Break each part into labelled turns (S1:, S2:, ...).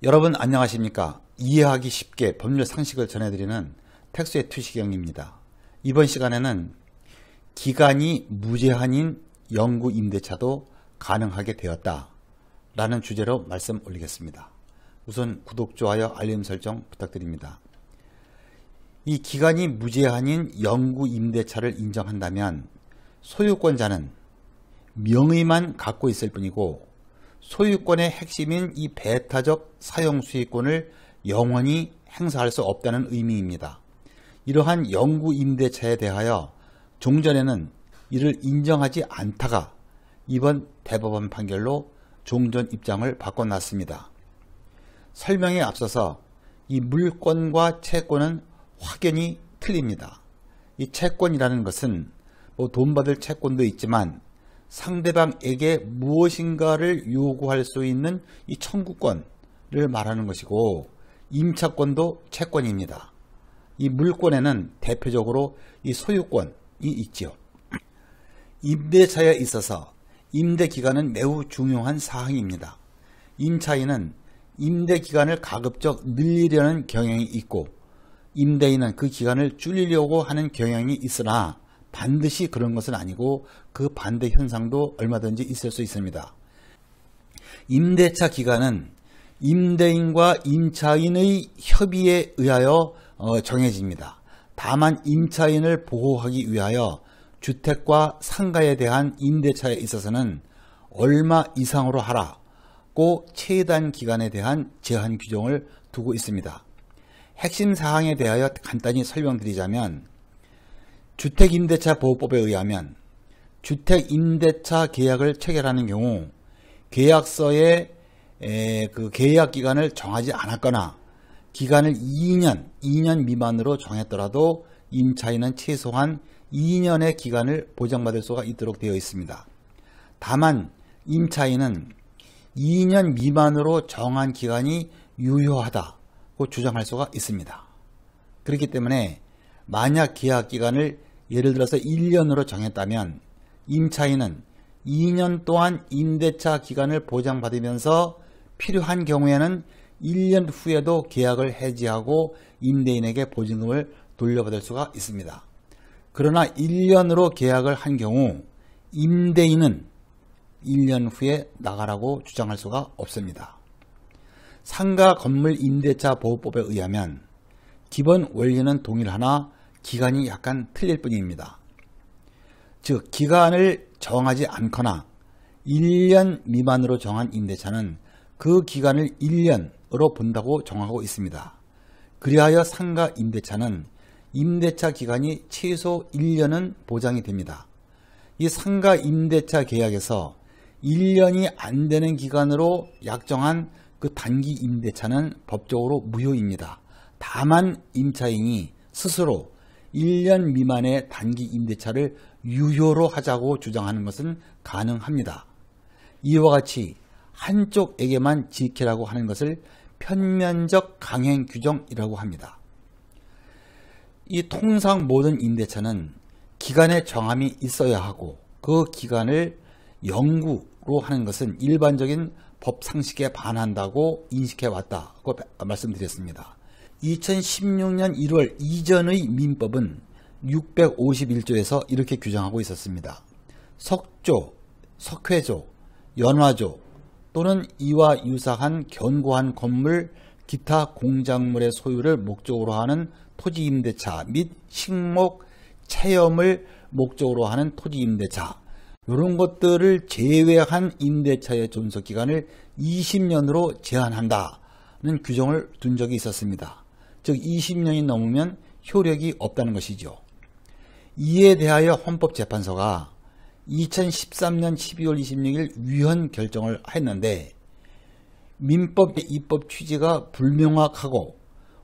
S1: 여러분 안녕하십니까? 이해하기 쉽게 법률 상식을 전해드리는 택수의 투시경입니다. 이번 시간에는 기간이 무제한인 영구 임대차도 가능하게 되었다 라는 주제로 말씀 올리겠습니다. 우선 구독, 좋아요, 알림 설정 부탁드립니다. 이 기간이 무제한인 영구 임대차를 인정한다면 소유권자는 명의만 갖고 있을 뿐이고 소유권의 핵심인 이 배타적 사용 수익권을 영원히 행사할 수 없다는 의미입니다. 이러한 영구 임대차에 대하여 종전에는 이를 인정하지 않다가 이번 대법원 판결로 종전 입장을 바꿔놨습니다. 설명에 앞서서 이 물권과 채권은 확연히 틀립니다. 이 채권이라는 것은 돈 받을 채권도 있지만 상대방에게 무엇인가를 요구할 수 있는 이 청구권을 말하는 것이고, 임차권도 채권입니다. 이 물권에는 대표적으로 이 소유권이 있지요. 임대차에 있어서 임대기간은 매우 중요한 사항입니다. 임차인은 임대기간을 가급적 늘리려는 경향이 있고 임대인은 그 기간을 줄이려고 하는 경향이 있으나 반드시 그런 것은 아니고 그 반대 현상도 얼마든지 있을 수 있습니다. 임대차 기간은 임대인과 임차인의 협의에 의하여 정해집니다. 다만 임차인을 보호하기 위하여 주택과 상가에 대한 임대차에 있어서는 얼마 이상으로 하라고 최단 기간에 대한 제한 규정을 두고 있습니다. 핵심 사항에 대하여 간단히 설명드리자면, 주택임대차보호법에 의하면 주택임대차 계약을 체결하는 경우 계약서에 그 계약 기간을 정하지 않았거나 기간을 2년 미만으로 정했더라도 임차인은 최소한 2년의 기간을 보장받을 수가 있도록 되어 있습니다. 다만 임차인은 2년 미만으로 정한 기간이 유효하다고 주장할 수가 있습니다. 그렇기 때문에 만약 계약 기간을 예를 들어서 1년으로 정했다면 임차인은 2년 동안 임대차 기간을 보장받으면서 필요한 경우에는 1년 후에도 계약을 해지하고 임대인에게 보증금을 돌려받을 수가 있습니다. 그러나 1년으로 계약을 한 경우 임대인은 1년 후에 나가라고 주장할 수가 없습니다. 상가 건물 임대차 보호법에 의하면 기본 원리는 동일하나 기간이 약간 틀릴 뿐입니다. 즉, 기간을 정하지 않거나 1년 미만으로 정한 임대차는 그 기간을 1년으로 본다고 정하고 있습니다. 그리하여 상가 임대차는 임대차 기간이 최소 1년은 보장이 됩니다. 이 상가 임대차 계약에서 1년이 안 되는 기간으로 약정한 그 단기 임대차는 법적으로 무효입니다. 다만 임차인이 스스로 1년 미만의 단기 임대차를 유효로 하자고 주장하는 것은 가능합니다. 이와 같이 한쪽에게만 지키라고 하는 것을 편면적 강행 규정이라고 합니다. 이 통상 모든 임대차는 기간의 정함이 있어야 하고 그 기간을 영구로 하는 것은 일반적인 법 상식에 반한다고 인식해 왔다고 말씀드렸습니다. 2016년 1월 이전의 민법은 651조에서 이렇게 규정하고 있었습니다. 석조, 석회조, 연화조 또는 이와 유사한 견고한 건물, 기타 공작물의 소유를 목적으로 하는 토지임대차 및 식목, 체험을 목적으로 하는 토지임대차, 이런 것들을 제외한 임대차의 존속기간을 20년으로 제한한다는 규정을 둔 적이 있었습니다. 즉 20년이 넘으면 효력이 없다는 것이죠. 이에 대하여 헌법재판소가 2013년 12월 26일 위헌 결정을 했는데, 민법의 입법 취지가 불명확하고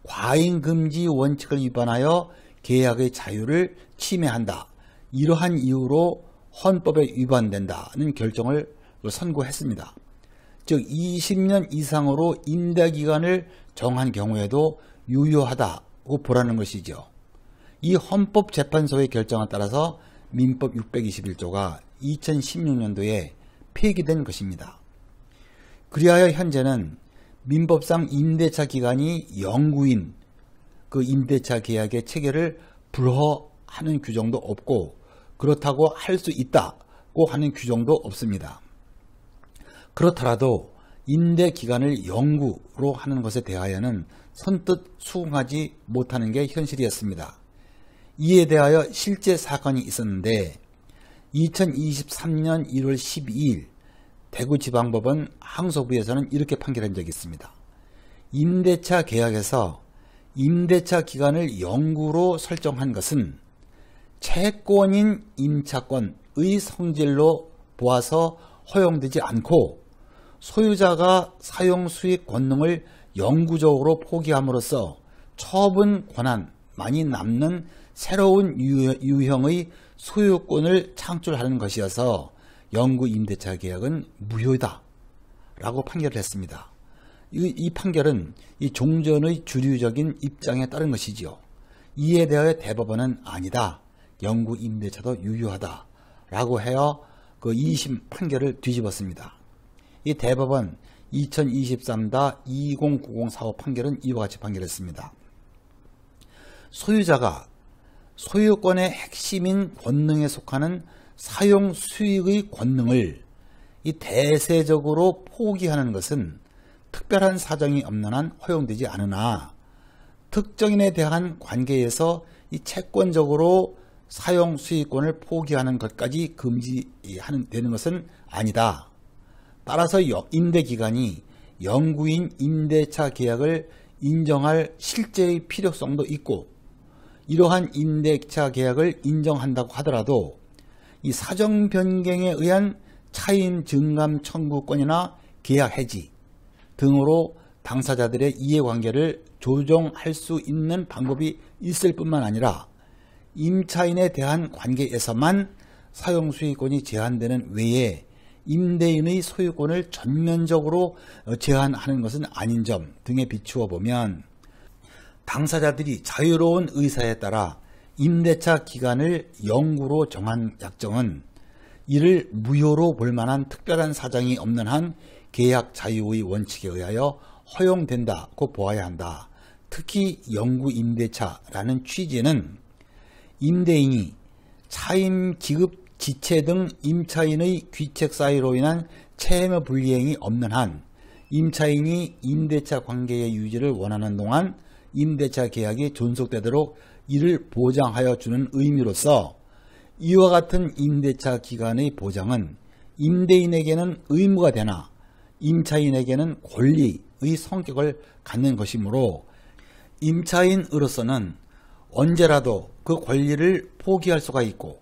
S1: 과잉금지 원칙을 위반하여 계약의 자유를 침해한다, 이러한 이유로 헌법에 위반된다는 결정을 선고했습니다. 즉 20년 이상으로 임대기간을 정한 경우에도 유효하다고 보라는 것이죠. 이 헌법재판소의 결정에 따라서 민법 621조가 2016년도에 폐기된 것입니다. 그리하여 현재는 민법상 임대차 기간이 영구인 그 임대차 계약의 체결을 불허하는 규정도 없고 그렇다고 할 수 있다고 하는 규정도 없습니다. 그렇더라도 임대 기간을 영구로 하는 것에 대하여는 선뜻 수긍하지 못하는 게 현실이었습니다. 이에 대하여 실제 사건이 있었는데 2023년 1월 12일 대구지방법원 항소부에서는 이렇게 판결한 적이 있습니다. 임대차 계약에서 임대차 기간을 영구로 설정한 것은 채권인 임차권의 성질로 보아서 허용되지 않고 소유자가 사용수익 권능을 영구적으로 포기함으로써 처분 권한만이 남는 새로운 유형의 소유권을 창출하는 것이어서 영구 임대차 계약은 무효다 라고 판결을 했습니다. 이 판결은 이 종전의 주류적인 입장에 따른 것이지요. 이에 대하여 대법원은 아니다. 영구 임대차도 유효하다 라고 하여 그 2심 판결을 뒤집었습니다. 이 대법원 2023-209045 판결은 이와 같이 판결했습니다. 소유자가 소유권의 핵심인 권능에 속하는 사용 수익의 권능을 이 대세적으로 포기하는 것은 특별한 사정이 없는 한 허용되지 않으나 특정인에 대한 관계에서 이 채권적으로 사용 수익권을 포기하는 것까지 금지되는 것은 아니다. 따라서 임대기간이 영구인 임대차 계약을 인정할 실제의 필요성도 있고 이러한 임대차 계약을 인정한다고 하더라도 이 사정 변경에 의한 차임 증감 청구권이나 계약 해지 등으로 당사자들의 이해관계를 조정할 수 있는 방법이 있을 뿐만 아니라 임차인에 대한 관계에서만 사용수익권이 제한되는 외에 임대인의 소유권을 전면적으로 제한하는 것은 아닌 점 등에 비추어 보면 당사자들이 자유로운 의사에 따라 임대차 기간을 영구로 정한 약정은 이를 무효로 볼 만한 특별한 사정이 없는 한 계약 자유의 원칙에 의하여 허용된다고 보아야 한다. 특히 영구 임대차라는 취지는 임대인이 차임 기급 지체 등 임차인의 귀책 사유로 인한 채무 불이행이 없는 한 임차인이 임대차 관계의 유지를 원하는 동안 임대차 계약이 존속되도록 이를 보장하여 주는 의미로서 이와 같은 임대차 기간의 보장은 임대인에게는 의무가 되나 임차인에게는 권리의 성격을 갖는 것이므로 임차인으로서는 언제라도 그 권리를 포기할 수가 있고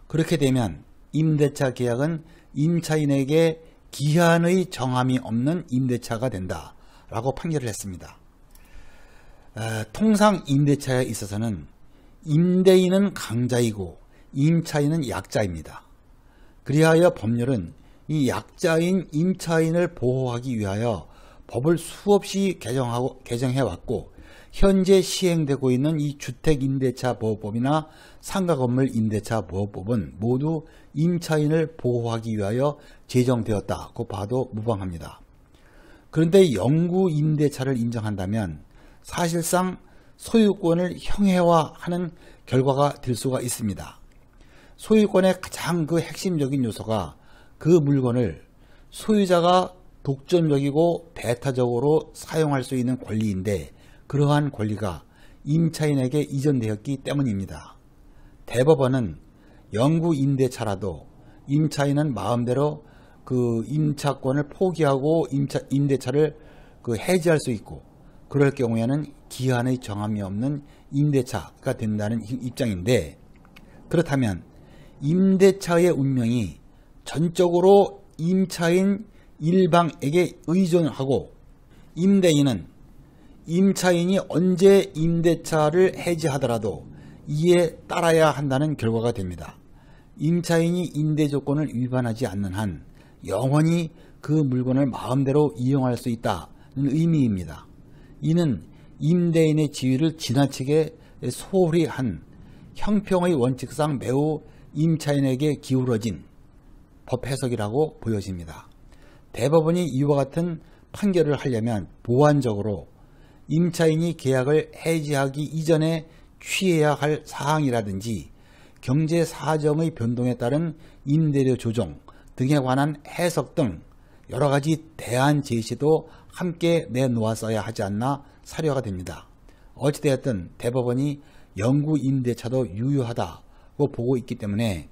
S1: 그렇게 되면 임대차 계약은 임차인에게 기한의 정함이 없는 임대차가 된다라고 판결을 했습니다. 통상 임대차에 있어서는 임대인은 강자이고 임차인은 약자입니다. 그리하여 법률은 이 약자인 임차인을 보호하기 위하여 법을 수없이 개정해왔고 현재 시행되고 있는 이 주택임대차보호법이나 상가건물임대차보호법은 모두 임차인을 보호하기 위하여 제정되었다고 봐도 무방합니다. 그런데 영구 임대차를 인정한다면 사실상 소유권을 형해화하는 결과가 될 수가 있습니다. 소유권의 가장 그 핵심적인 요소가 그 물건을 소유자가 독점적이고 배타적으로 사용할 수 있는 권리인데 그러한 권리가 임차인에게 이전되었기 때문입니다. 대법원은 영구 임대차라도 임차인은 마음대로 그 임차권을 포기하고 임대차를 해지할 수 있고 그럴 경우에는 기한의 정함이 없는 임대차가 된다는 입장인데 그렇다면 임대차의 운명이 전적으로 임차인 일방에게 의존하고 임대인은 임차인이 언제 임대차를 해지하더라도 이에 따라야 한다는 결과가 됩니다. 임차인이 임대조건을 위반하지 않는 한 영원히 그 물건을 마음대로 이용할 수 있다는 의미입니다. 이는 임대인의 지위를 지나치게 소홀히 한 형평의 원칙상 매우 임차인에게 기울어진 법 해석이라고 보여집니다. 대법원이 이와 같은 판결을 하려면 보완적으로 임차인이 계약을 해지하기 이전에 취해야 할 사항이라든지 경제 사정의 변동에 따른 임대료 조정 등에 관한 해석 등 여러 가지 대안 제시도 함께 내놓았어야 하지 않나 사료가 됩니다. 어찌되었든 대법원이 영구 임대차도 유효하다고 보고 있기 때문에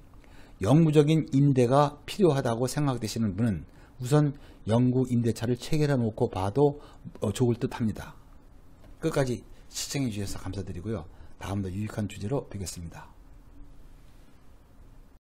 S1: 영구적인 임대가 필요하다고 생각되시는 분은 우선 영구 임대차를 체결해 놓고 봐도 좋을 듯 합니다. 끝까지 시청해 주셔서 감사드리고요. 다음도 유익한 주제로 뵙겠습니다.